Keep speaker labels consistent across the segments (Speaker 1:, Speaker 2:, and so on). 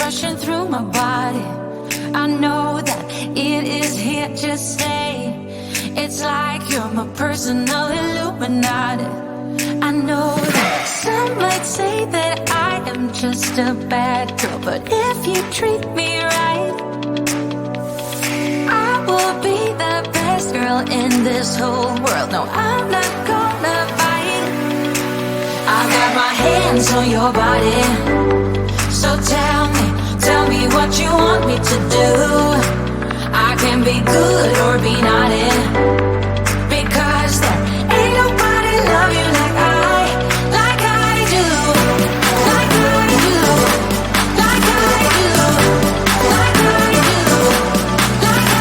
Speaker 1: rushing through my body. I know that it is here to stay. It's like you're my personal Illuminati. I know that some might say that I am just a bad girl, but if you treat me right, I will be the best girl in this whole world. No, I'm not gonna fight. I got my hands on your body, so tell me what you want me to do. I can be good or be naughty, because there ain't nobody love you like I do, like I do, like I do, like I do, like I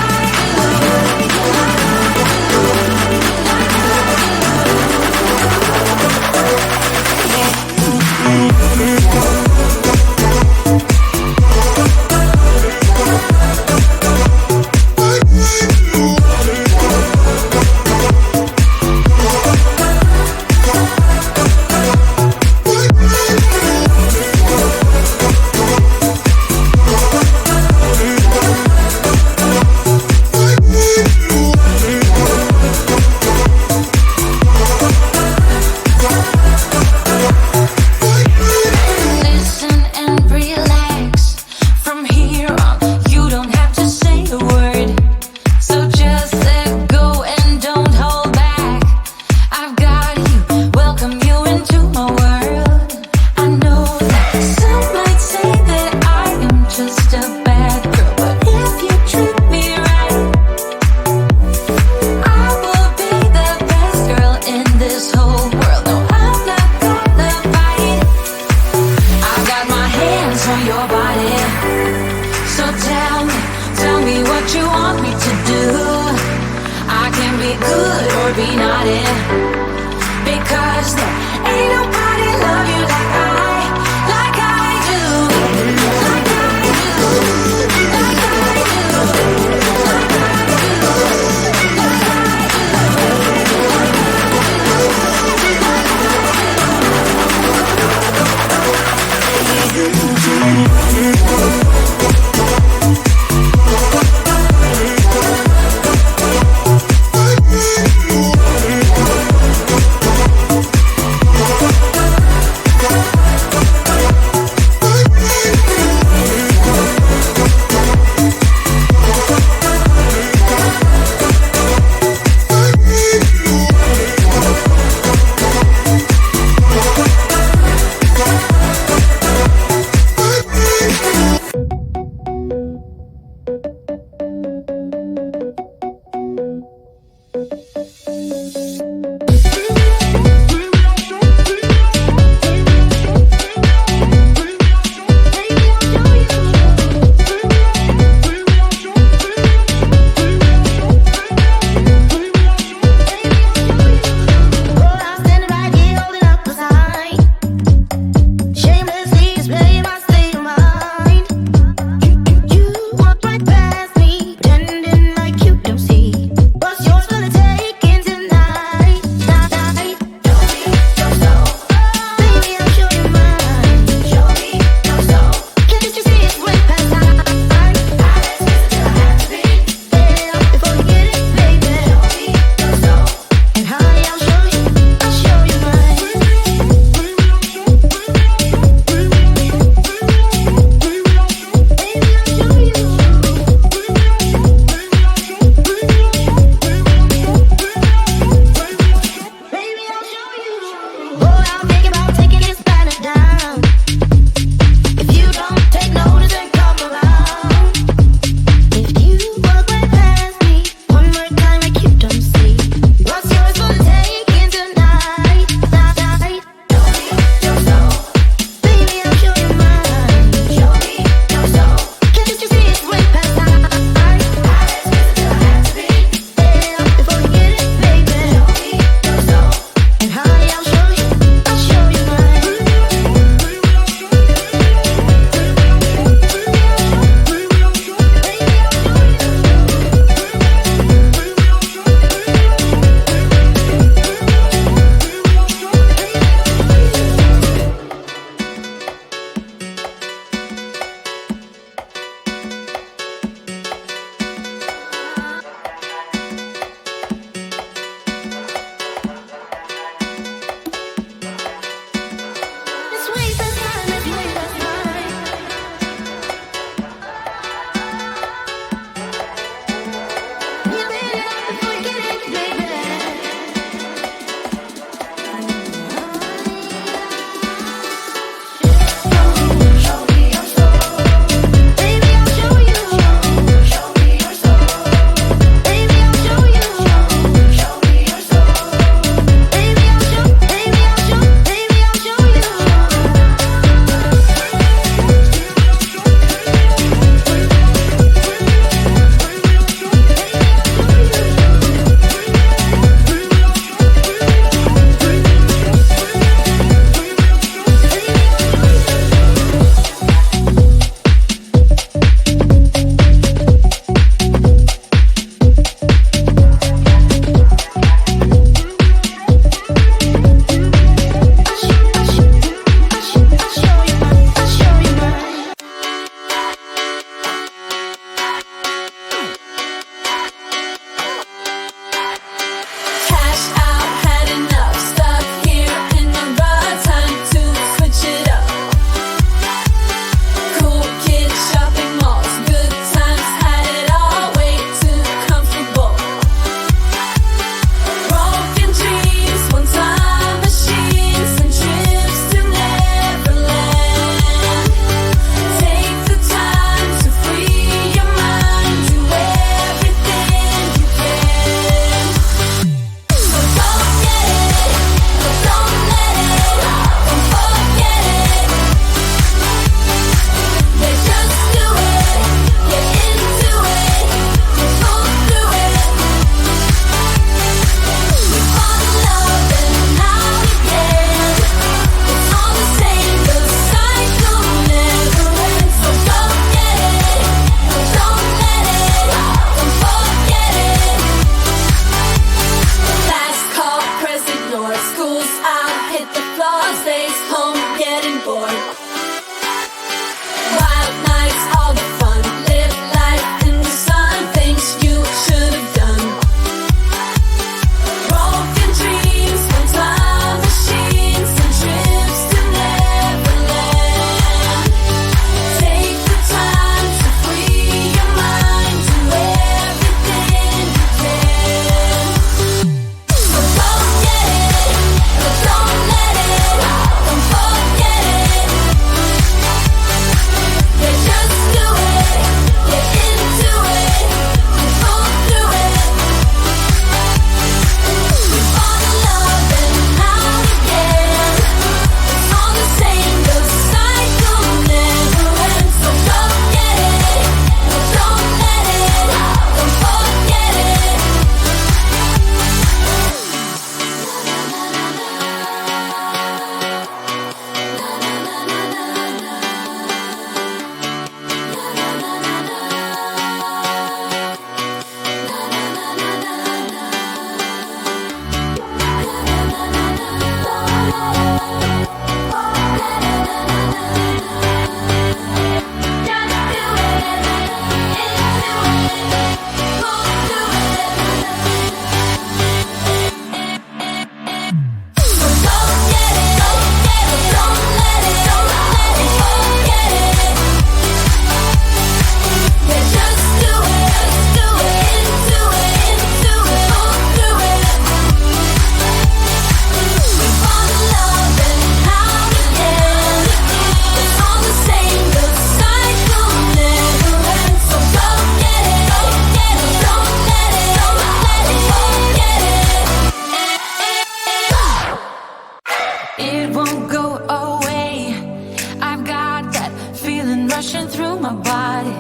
Speaker 1: my body.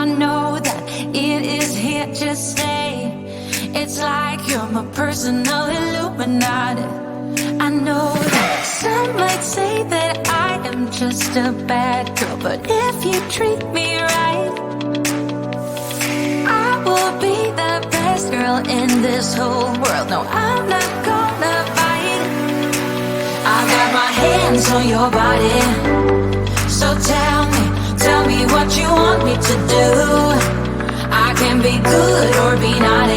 Speaker 1: I know that it is here to stay. It's like you're my personal Illuminati. I know that some might say that I am just a bad girl, but if you treat me right, I will be the best girl in this whole world. No, I'm not gonna fight. I got my hands on your body. So tell me what you want me to do. I can be good or be not